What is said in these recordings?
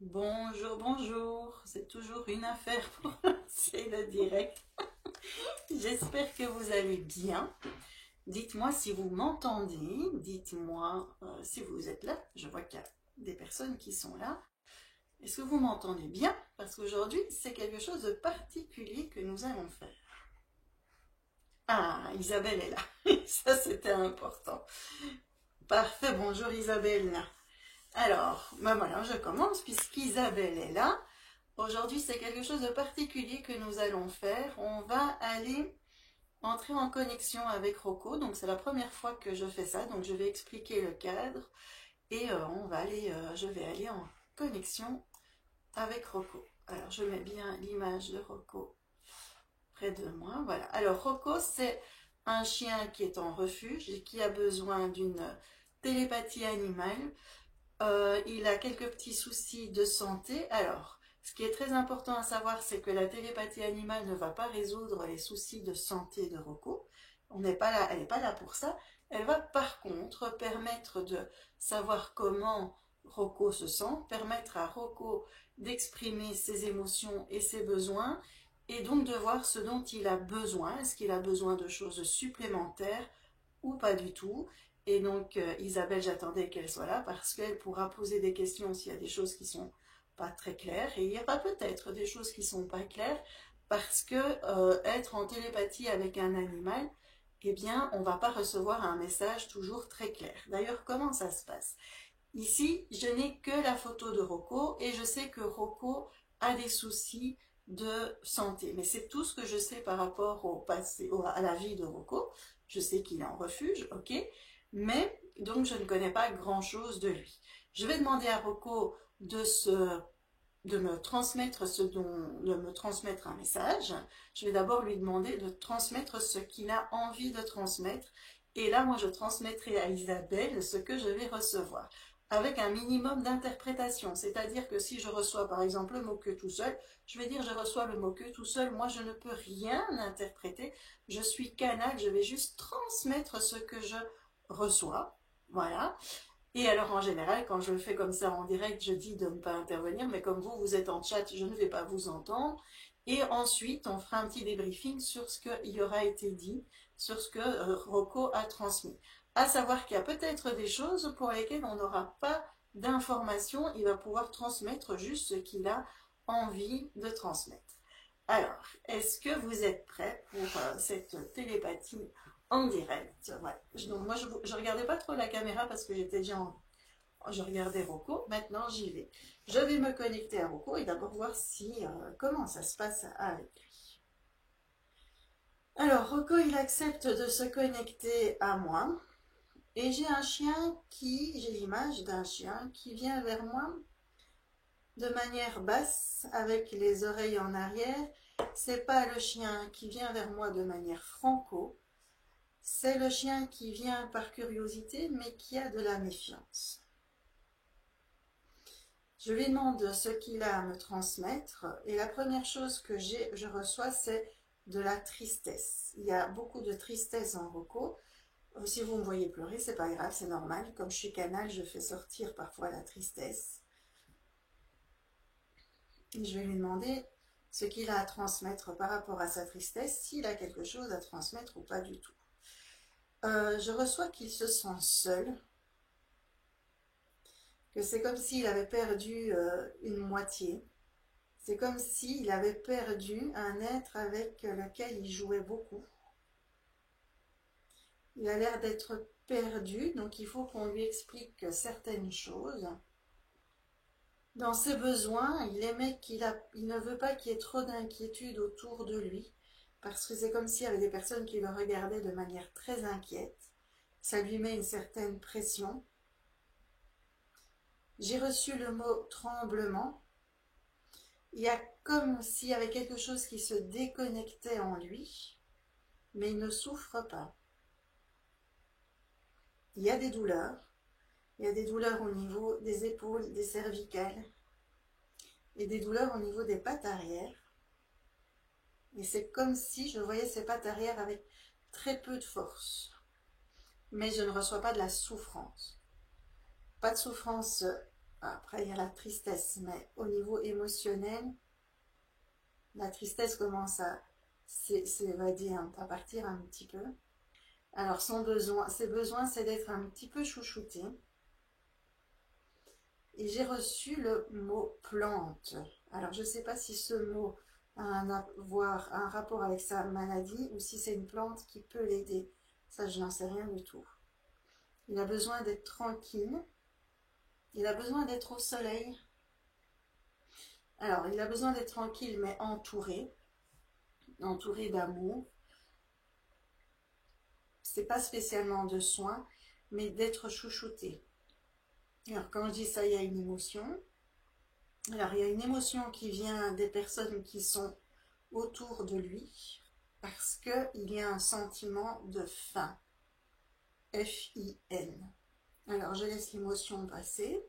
Bonjour, bonjour. C'est toujours une affaire pour lancer le direct. J'espère que vous allez bien. Dites-moi si vous m'entendez. Dites-moi si vous êtes là. Je vois qu'il y a des personnes qui sont là. Est-ce que vous m'entendez bien? Parce qu'aujourd'hui, c'est quelque chose de particulier que nous allons faire. Ah, Isabelle est là. Ça, c'était important. Parfait. Bonjour Isabelle. Alors, ben voilà, je commence puisqu'Isabelle est là. Aujourd'hui, c'est quelque chose de particulier que nous allons faire. On va aller entrer en connexion avec Rocco. Donc, c'est la première fois que je fais ça. Donc, je vais expliquer le cadre et je vais aller en connexion avec Rocco. Alors, je mets bien l'image de Rocco près de moi. Voilà. Alors, Rocco, c'est un chien qui est en refuge et qui a besoin d'une télépathie animale. Il a quelques petits soucis de santé. Alors, ce qui est très important à savoir, c'est que la télépathie animale ne va pas résoudre les soucis de santé de Rocco. On n'est pas là, elle n'est pas là pour ça. Elle va par contre permettre de savoir comment Rocco se sent, permettre à Rocco d'exprimer ses émotions et ses besoins, et donc de voir ce dont il a besoin. Est-ce qu'il a besoin de choses supplémentaires ou pas du tout? Et donc, Isabelle, j'attendais qu'elle soit là parce qu'elle pourra poser des questions s'il y a des choses qui sont pas très claires. Et il y aura peut-être des choses qui sont pas claires parce que être en télépathie avec un animal, eh bien, on va pas recevoir un message toujours très clair. D'ailleurs, comment ça se passe? Ici, je n'ai que la photo de Rocco et je sais que Rocco a des soucis de santé. Mais c'est tout ce que je sais par rapport au passé, à la vie de Rocco. Je sais qu'il est en refuge, ok, mais donc je ne connais pas grand-chose de lui. Je vais demander à Rocco de me transmettre de me transmettre un message. Je vais d'abord lui demander de transmettre ce qu'il a envie de transmettre. Et là, moi, je transmettrai à Isabelle ce que je vais recevoir, avec un minimum d'interprétation. C'est-à-dire que si je reçois, par exemple, le mot que tout seul, je vais dire je reçois le mot que tout seul. Moi, je ne peux rien interpréter. Je suis canal, je vais juste transmettre ce que je reçois. Voilà. Et alors en général, quand je le fais comme ça en direct, je dis de ne pas intervenir, mais comme vous êtes en chat, je ne vais pas vous entendre. Et ensuite, on fera un petit débriefing sur ce qu'il aura été dit, sur ce que Rocco a transmis. À savoir qu'il y a peut-être des choses pour lesquelles on n'aura pas d'informations, il va pouvoir transmettre juste ce qu'il a envie de transmettre. Alors, est-ce que vous êtes prêts pour cette télépathie en direct? Ouais. Donc moi, je regardais pas trop la caméra parce que j'étais déjà je regardais Rocco. Maintenant, j'y vais. Je vais me connecter à Rocco et d'abord voir comment ça se passe avec lui. Alors, Rocco, il accepte de se connecter à moi. Et j'ai l'image d'un chien qui vient vers moi de manière basse avec les oreilles en arrière. C'est pas le chien qui vient vers moi de manière franco, c'est le chien qui vient par curiosité mais qui a de la méfiance. Je lui demande ce qu'il a à me transmettre et la première chose que je reçois, c'est de la tristesse. Il y a beaucoup de tristesse en Rocco. Si vous me voyez pleurer, c'est pas grave, c'est normal. Comme je suis canal, je fais sortir parfois la tristesse. Et je vais lui demander ce qu'il a à transmettre par rapport à sa tristesse, s'il a quelque chose à transmettre ou pas du tout. Je reçois qu'il se sent seul, que c'est comme s'il avait perdu une moitié. C'est comme s'il avait perdu un être avec lequel il jouait beaucoup. Il a l'air d'être perdu, donc il faut qu'on lui explique certaines choses. Dans ses besoins, il ne veut pas qu'il y ait trop d'inquiétude autour de lui, parce que c'est comme s'il y avait des personnes qui le regardaient de manière très inquiète. Ça lui met une certaine pression. J'ai reçu le mot tremblement. Il y a comme s'il y avait quelque chose qui se déconnectait en lui, mais il ne souffre pas. Il y a des douleurs. Il y a des douleurs au niveau des épaules, des cervicales, et des douleurs au niveau des pattes arrière. Et c'est comme si je voyais ses pattes arrière avec très peu de force. Mais je ne reçois pas de la souffrance. Pas de souffrance Après, il y a la tristesse, mais au niveau émotionnel, la tristesse commence à s'évader, à partir un petit peu. Alors, ses besoins, c'est d'être un petit peu chouchouté. Et j'ai reçu le mot plante. Alors, je ne sais pas si ce mot a un rapport avec sa maladie ou si c'est une plante qui peut l'aider. Ça, je n'en sais rien du tout. Il a besoin d'être tranquille. Il a besoin d'être au soleil. Alors, il a besoin d'être tranquille, mais entouré d'amour. C'est pas spécialement de soins, mais d'être chouchouté. Alors, quand je dis ça, il y a une émotion. Alors, il y a une émotion qui vient des personnes qui sont autour de lui, parce qu'il y a un sentiment de faim. F-I-N. Alors, je laisse l'émotion passer.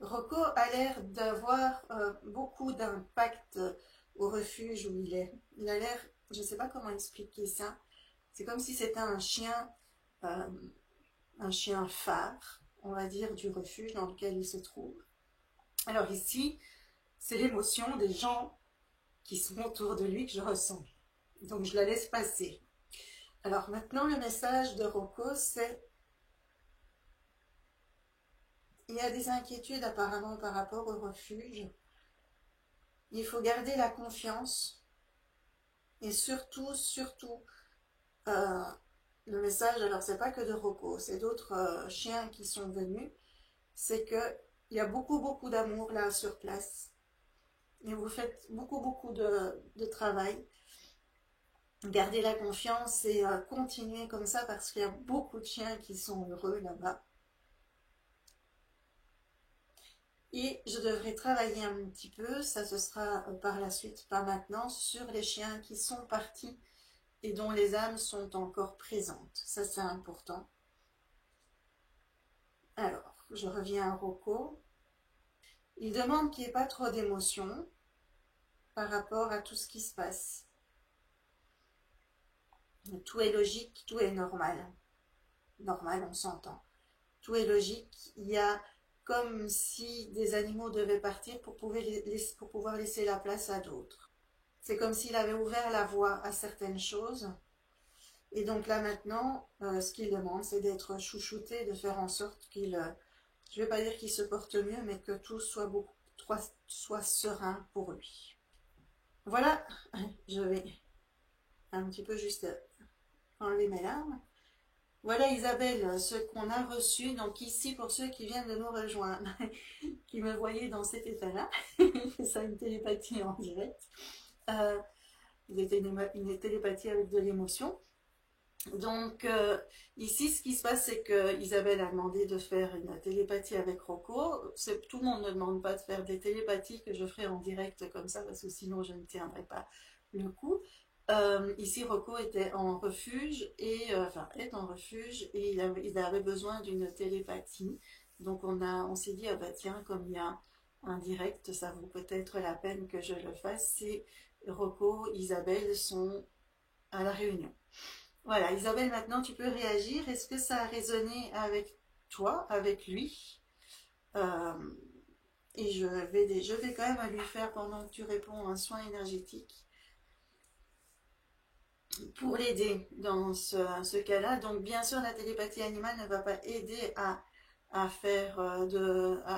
Rocco a l'air d'avoir beaucoup d'impact au refuge où il est. Il a l'air, je ne sais pas comment expliquer ça, c'est comme si c'était un chien phare, on va dire, du refuge dans lequel il se trouve. Alors ici, c'est l'émotion des gens qui sont autour de lui que je ressens. Donc je la laisse passer. Alors maintenant, le message de Rocco, c'est: il y a des inquiétudes apparemment par rapport au refuge. Il faut garder la confiance. Et surtout, le message, alors c'est pas que de Rocco, c'est d'autres chiens qui sont venus, c'est que il y a beaucoup d'amour là sur place. Et vous faites beaucoup de travail. Gardez la confiance et continuez comme ça parce qu'il y a beaucoup de chiens qui sont heureux là-bas. Et je devrais travailler un petit peu, ça ce sera par la suite, pas maintenant, sur les chiens qui sont partis et dont les âmes sont encore présentes. Ça c'est important. Alors, je reviens à Rocco. Il demande qu'il n'y ait pas trop d'émotions par rapport à tout ce qui se passe. Tout est logique, tout est normal. Normal, on s'entend. Tout est logique. Il y a comme si des animaux devaient partir pour pouvoir laisser la place à d'autres. C'est comme s'il avait ouvert la voie à certaines choses. Et donc là maintenant, ce qu'il demande, c'est d'être chouchouté, de faire en sorte qu'il, je ne vais pas dire qu'il se porte mieux, mais que tout soit serein pour lui. Voilà, je vais un petit peu juste enlever mes larmes. Voilà Isabelle, ce qu'on a reçu. Donc ici, pour ceux qui viennent de nous rejoindre, qui me voyaient dans cet état-là, c'est une télépathie en direct. C'était une télépathie avec de l'émotion. Donc ici, ce qui se passe, c'est que Isabelle a demandé de faire une télépathie avec Rocco. Tout le monde ne demande pas de faire des télépathies que je ferai en direct comme ça, parce que sinon je ne tiendrai pas le coup. Ici, Rocco était en refuge, est en refuge, et il avait besoin d'une télépathie. Donc on s'est dit, ah bah tiens, comme il y a un direct, ça vaut peut-être la peine que je le fasse. Si Rocco, Isabelle sont à la réunion. Voilà, Isabelle, maintenant tu peux réagir. Est-ce que ça a résonné avec toi, avec lui? Et je vais quand même lui faire, pendant que tu réponds, un soin énergétique pour l'aider dans ce cas-là. Donc bien sûr, la télépathie animale ne va pas aider à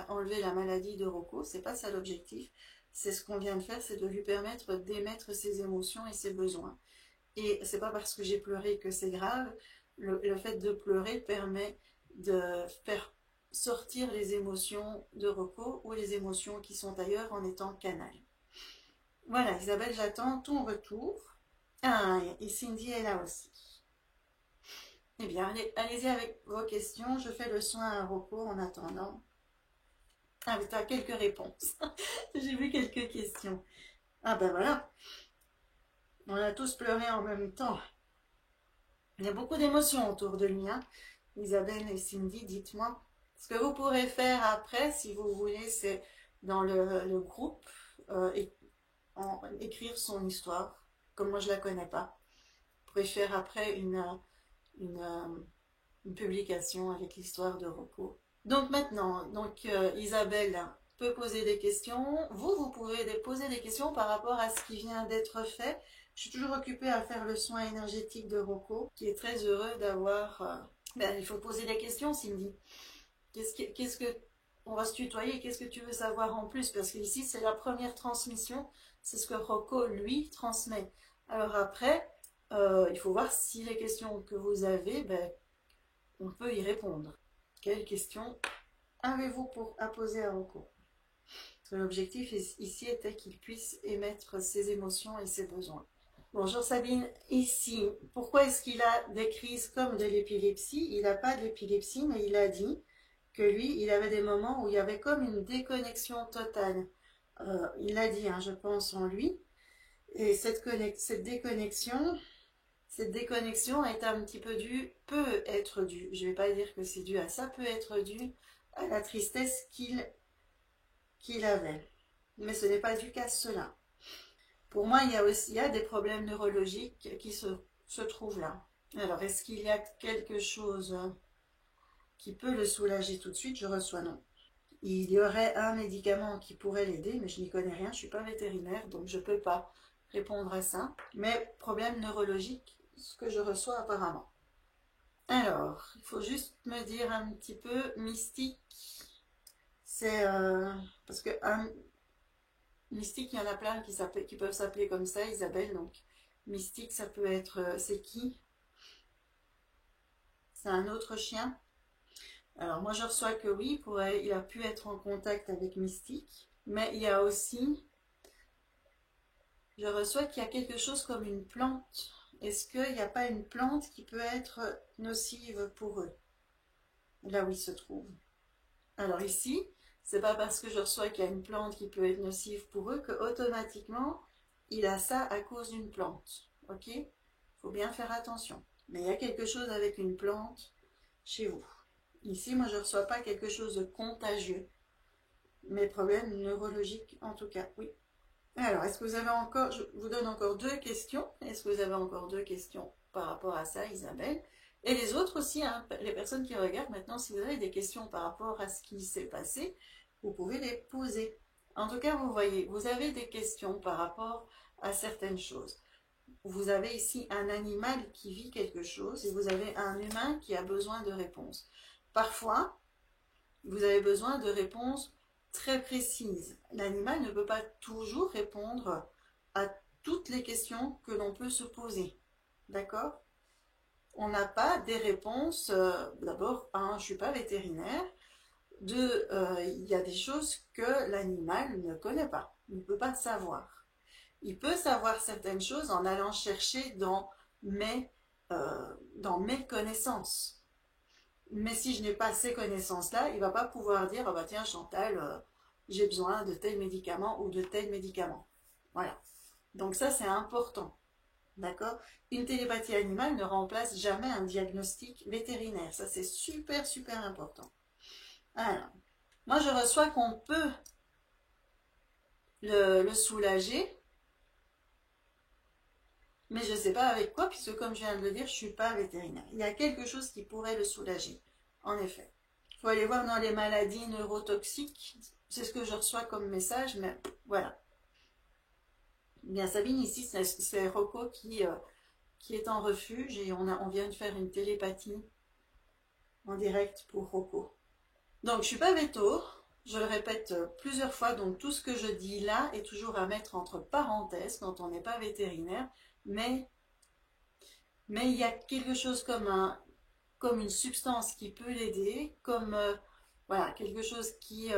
enlever la maladie de Rocco. C'est pas ça l'objectif. C'est ce qu'on vient de faire, c'est de lui permettre d'émettre ses émotions et ses besoins. Et c'est pas parce que j'ai pleuré que c'est grave. Le fait de pleurer permet de faire sortir les émotions de Rocco ou les émotions qui sont ailleurs en étant canal. Voilà, Isabelle, j'attends ton retour. Ah, et Cindy est là aussi. Eh bien, allez-y avec vos questions. Je fais le soin à Rocco en attendant. Ah, mais tu as quelques réponses. J'ai vu quelques questions. Ah ben voilà. On a tous pleuré en même temps. Il y a beaucoup d'émotions autour de lui. Hein. Isabelle et Cindy, dites-moi. Ce que vous pourrez faire après, si vous voulez, c'est dans le groupe, écrire son histoire. Comme moi, je ne la connais pas. Vous pourrez faire après une publication avec l'histoire de Rocco. Donc maintenant, Isabelle peut poser des questions. Vous pouvez poser des questions par rapport à ce qui vient d'être fait. Je suis toujours occupée à faire le soin énergétique de Rocco, qui est très heureux d'avoir... Ben, il faut poser des questions, Cindy. Qu'est-ce que... On va se tutoyer. Qu'est-ce que tu veux savoir en plus? Parce qu'ici, c'est la première transmission. C'est ce que Rocco, lui, transmet. Alors après, il faut voir si les questions que vous avez, ben, on peut y répondre. Quelles questions avez-vous à poser à Rocco? L'objectif ici était qu'il puisse émettre ses émotions et ses besoins. Bonjour Sabine, ici, pourquoi est-ce qu'il a des crises comme de l'épilepsie? Il n'a pas d'épilepsie, mais il a dit que lui, il avait des moments où il y avait comme une déconnexion totale. Il l'a dit, hein, je pense en lui. Et cette déconnexion est un petit peu due, peut être due, je ne vais pas dire que c'est dû à ça, peut être due à la tristesse qu'il avait. Mais ce n'est pas dû qu'à cela. Pour moi, il y a des problèmes neurologiques qui se trouvent là. Alors, est-ce qu'il y a quelque chose qui peut le soulager tout de suite? Je reçois non. Il y aurait un médicament qui pourrait l'aider, mais je n'y connais rien, je ne suis pas vétérinaire, donc je ne peux pas répondre à ça. Mais problème neurologique, ce que je reçois apparemment. Alors, il faut juste me dire un petit peu mystique. C'est parce que mystique, il y en a plein qui peuvent s'appeler comme ça, Isabelle. Donc, mystique, ça peut être, c'est qui? C'est un autre chien. Alors, moi, je reçois que oui, il a pu être en contact avec mystique. Mais il y a aussi, je reçois qu'il y a quelque chose comme une plante. Est-ce qu'il n'y a pas une plante qui peut être nocive pour eux? Là où ils se trouvent. Alors ici, c'est pas parce que je reçois qu'il y a une plante qui peut être nocive pour eux que automatiquement il a ça à cause d'une plante. Ok? Il faut bien faire attention. Mais il y a quelque chose avec une plante chez vous. Ici, moi je ne reçois pas quelque chose de contagieux. Mes problèmes neurologiques en tout cas, oui. Alors, est-ce que vous avez encore, je vous donne encore 2 questions. Est-ce que vous avez encore 2 questions par rapport à ça, Isabelle? Et les autres aussi, hein, les personnes qui regardent maintenant, si vous avez des questions par rapport à ce qui s'est passé, vous pouvez les poser. En tout cas, vous voyez, vous avez des questions par rapport à certaines choses. Vous avez ici un animal qui vit quelque chose et vous avez un humain qui a besoin de réponses. Parfois, vous avez besoin de réponses très précises. L'animal ne peut pas toujours répondre à toutes les questions que l'on peut se poser. D'accord? On n'a pas des réponses. D'abord, un, je ne suis pas vétérinaire. Deux, il y a des choses que l'animal ne connaît pas. Il ne peut pas savoir. Il peut savoir certaines choses en allant chercher dans mes connaissances. Mais si je n'ai pas ces connaissances-là, il ne va pas pouvoir dire, ah bah tiens Chantal, j'ai besoin de tel médicament ou de tel médicament. Voilà. Donc ça, c'est important. D'accord? Une télépathie animale ne remplace jamais un diagnostic vétérinaire. Ça, c'est super, super important. Alors, moi, je reçois qu'on peut le soulager, mais je ne sais pas avec quoi, puisque comme je viens de le dire, je ne suis pas vétérinaire. Il y a quelque chose qui pourrait le soulager, en effet. Il faut aller voir dans les maladies neurotoxiques. C'est ce que je reçois comme message, mais voilà. Bien, Sabine, ici, c'est Rocco qui est en refuge et on vient de faire une télépathie en direct pour Rocco. Donc, je ne suis pas véto, je le répète plusieurs fois, donc tout ce que je dis là est toujours à mettre entre parenthèses quand on n'est pas vétérinaire, mais il y a quelque chose comme une substance qui peut l'aider, comme voilà, quelque chose qui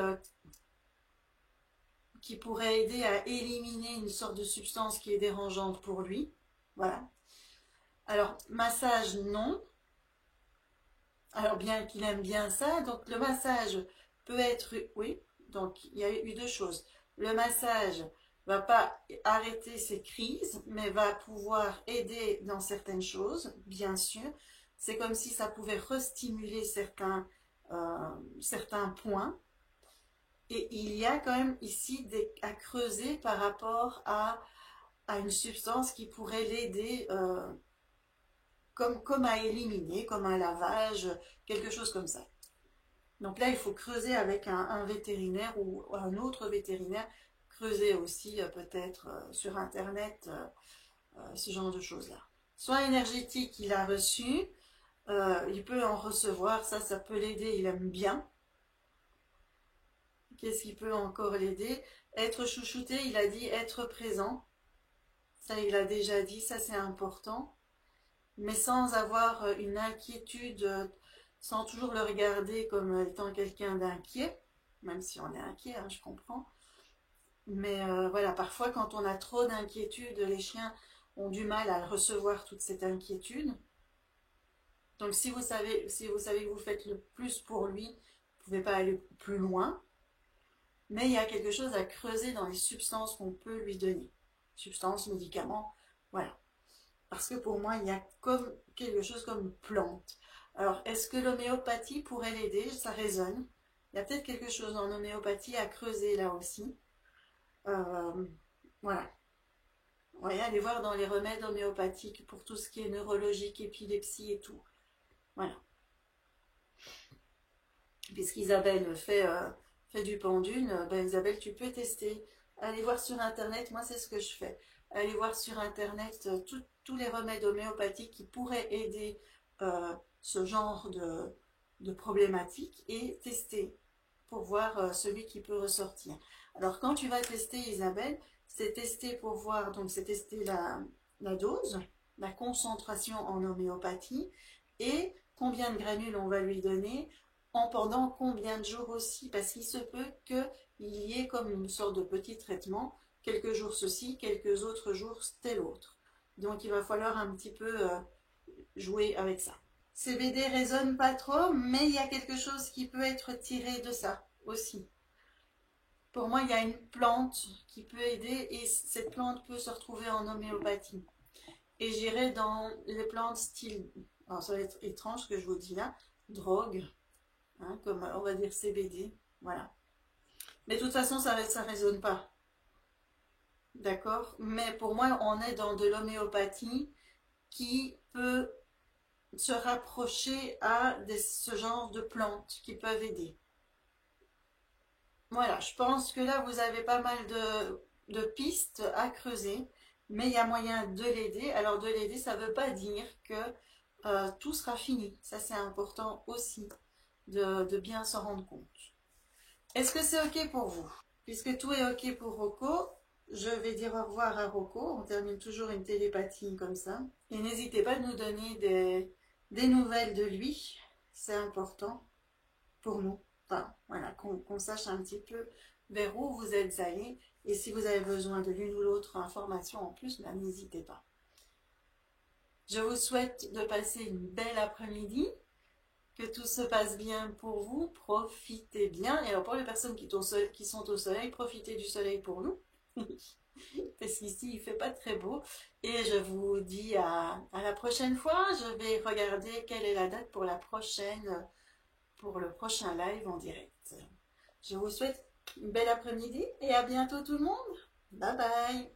pourrait aider à éliminer une sorte de substance qui est dérangeante pour lui. Voilà. Alors, massage, non. Alors, bien qu'il aime bien ça, donc le massage peut être, oui, donc il y a eu 2 choses. Le massage va pas arrêter ses crises, mais va pouvoir aider dans certaines choses, bien sûr. C'est comme si ça pouvait restimuler certains points. Et il y a quand même ici à creuser par rapport à une substance qui pourrait l'aider comme à éliminer, comme un lavage, quelque chose comme ça. Donc là, il faut creuser avec un vétérinaire ou un autre vétérinaire, creuser aussi peut-être sur Internet, ce genre de choses-là. Soins énergétiques, il a reçu, il peut en recevoir, ça peut l'aider, il aime bien. Qu'est-ce qui peut encore l'aider? Être chouchouté, il a dit être présent. Ça, il a déjà dit, ça c'est important. Mais sans avoir une inquiétude, sans toujours le regarder comme étant quelqu'un d'inquiet, même si on est inquiet, hein, je comprends. Mais voilà, parfois quand on a trop d'inquiétude, les chiens ont du mal à recevoir toute cette inquiétude. Donc si vous savez que vous faites le plus pour lui, vous ne pouvez pas aller plus loin. Mais il y a quelque chose à creuser dans les substances qu'on peut lui donner. Substances, médicaments, voilà. Parce que pour moi, il y a comme quelque chose comme une plante. Alors, est-ce que l'homéopathie pourrait l'aider? Ça résonne. Il y a peut-être quelque chose en homéopathie à creuser là aussi. Voilà. Vous voyez, allez voir dans les remèdes homéopathiques pour tout ce qui est neurologique, épilepsie et tout. Voilà. Puisqu'Isabelle fait du pendule, ben Isabelle, tu peux tester. Allez voir sur Internet, moi c'est ce que je fais. Allez voir sur Internet tous les remèdes homéopathiques qui pourraient aider ce genre de problématique et tester pour voir celui qui peut ressortir. Alors quand tu vas tester Isabelle, c'est tester pour voir, donc c'est tester la dose, la concentration en homéopathie et combien de granules on va lui donner en pendant combien de jours aussi, parce qu'il se peut qu'il y ait comme une sorte de petit traitement, quelques jours ceci, quelques autres jours tel autre. Donc il va falloir un petit peu jouer avec ça. CBD résonne pas trop, mais il y a quelque chose qui peut être tiré de ça aussi. Pour moi, il y a une plante qui peut aider et cette plante peut se retrouver en homéopathie. Et j'irai dans les plantes style, alors ça va être étrange ce que je vous dis là, drogue, hein, comme on va dire CBD, voilà. Mais de toute façon, ça résonne pas, d'accord? Mais pour moi, on est dans de l'homéopathie qui peut se rapprocher à ce genre de plantes qui peuvent aider. Voilà, je pense que là, vous avez pas mal de pistes à creuser, mais il y a moyen de l'aider. Alors, de l'aider, ça ne veut pas dire que tout sera fini. Ça, c'est important aussi de bien s'en rendre compte. Est-ce que c'est OK pour vous? Puisque tout est OK pour Rocco, je vais dire au revoir à Rocco. On termine toujours une télépathie comme ça. Et n'hésitez pas à nous donner des nouvelles de lui. C'est important pour nous. Enfin, voilà, qu'on sache un petit peu vers où vous êtes allés. Et si vous avez besoin de l'une ou l'autre information en plus, ben, n'hésitez pas. Je vous souhaite de passer une belle après-midi. Que tout se passe bien pour vous, profitez bien. Et alors pour les personnes qui sont au soleil, profitez du soleil pour nous. Parce qu'ici il fait pas très beau. Et je vous dis à la prochaine fois. Je vais regarder quelle est la date pour pour le prochain live en direct. Je vous souhaite une belle après-midi et à bientôt tout le monde. Bye bye.